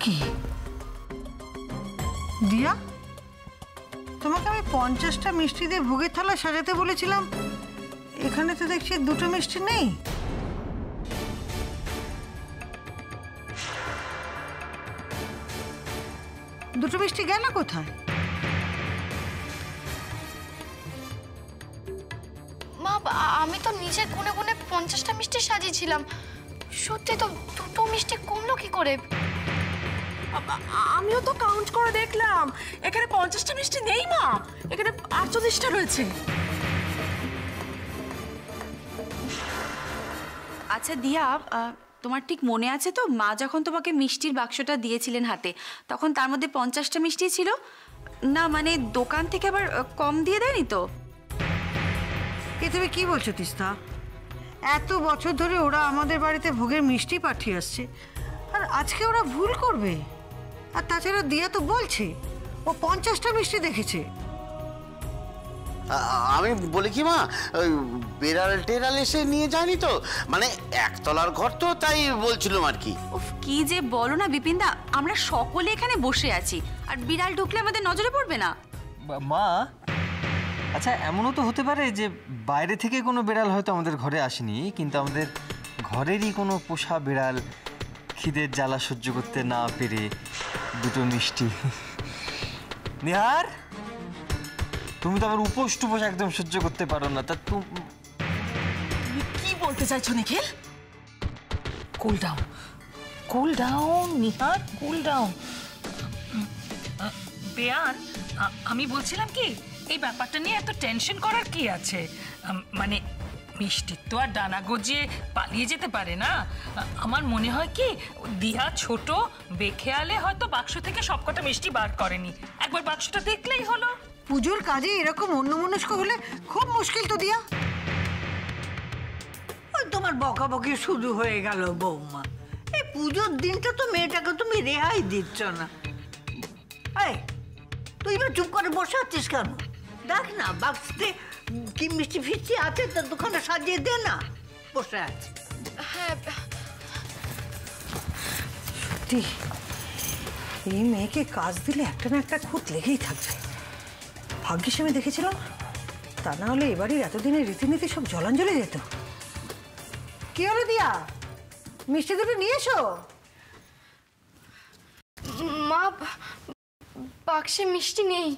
কি দিয়া, তোমাকে আমি 50টা মিষ্টি দিয়ে ভোগের থালা সাজাতে বলেছিলাম, এখানে তো দেখছি 2টো মিষ্টি নেই। দুটো মিষ্টি গেল কোথায়? মা, আমি তো নিজে গুনে গুনে 50টা মিষ্টি সাজিয়েছিলাম। সত্যি তো 2টো মিষ্টি কমলো কি করে? আমিও তো কাউন্ট করে দেখলাম, এখানে 50টা মিষ্টি নেই মা, এখানে 48টা রয়েছে। আচ্ছা দিয়া, তোমার ঠিক মনে আছে তো মা যখন তোমাকে মিষ্টির বাক্সটা দিয়েছিলেন হাতে, তখন তার মধ্যে 50টা মিষ্টি ছিল না? মানে দোকান থেকে আবার কম দিয়ে দেয়নি তো? এ তুমি কি বলছো তিস্তা? এত বছর ধরে ওরা আমাদের বাড়িতে ভোগের মিষ্টি পাঠিয়ে আসছে, আর আজকে ওরা ভুল করবে? আর তাছাড়া দিয়া তো বলছে ও 50টা মিষ্টি দেখেছে। আমি বলি কি মা, বেড়াল টেরাল এসে নিয়ে যায়নি তো? মানে একতলার ঘর তো, তাই বলছিলাম আর কি। উফ, কি যে বলো না বিপিনদা, আমরা সকলে এখানে বসে আছি, আর বিড়াল ঢুকলে আমাদের নজরে পড়বে না? মা, আচ্ছা এমনও তো হতে পারে যে বাইরে থেকে কোনো বিড়াল হয়তো আমাদের ঘরে আসেনি, কিন্তু আমাদের ঘরেরই কোনো পোষা বিড়াল খিদের জ্বালা সহ্য করতে না পেরে 2টো মিষ্টি। নিহার, তুমি তো আমার উপোস টুপোস একদম সহ্য করতে পারো না, তা তুমি কি বলতে চাইছো Nikhil? Cool down, cool down Nihar, cool down. বেয়ান, আমি বলছিলাম কি, এই ব্যাপারটা নিয়ে এত টেনশন করার কি আছে? মানে মিষ্টি তো আর ডানা গজিয়ে পালিয়ে যেতে পারে না। আমার মনে হয় কি, দিয়া ছোট বেখেয়ালে হয়তো বাক্স থেকে সবকটা মিষ্টি বার করেনি, একবার বাক্সটা দেখলেই হলো। পুজোর কাজে এরকম অন্যমনস্ক হলে খুব মুশকিল তো দিয়া। তোমার বকাবকি শুরু হয়ে গেল বৌমা। এই পুজোর দিনটা তো মেয়েটাকে তুমি রেহাই দিচ্ছ না। এই তুই এবার চুপ করে বসে আছিস কেন? দেখ না বাক্সতে কি মিষ্টি ফিষ্টি আছে, তার দোকানে সাজিয়ে দে না। বসে আছে। হ্যাঁ, সত্যি এই মেয়েকে কাজ দিলে একটা না একটা খুঁত লেগেই থাকবে। ভাগ্যিস আমি দেখেছিলাম, তা না হলে এবারের এতদিনের রীতিনীতি সব জলাঞ্জলি যেত। কি হলো দিয়া, মিষ্টি দুটো নিয়ে এসো। মা, বাক্সে মিষ্টি নেই।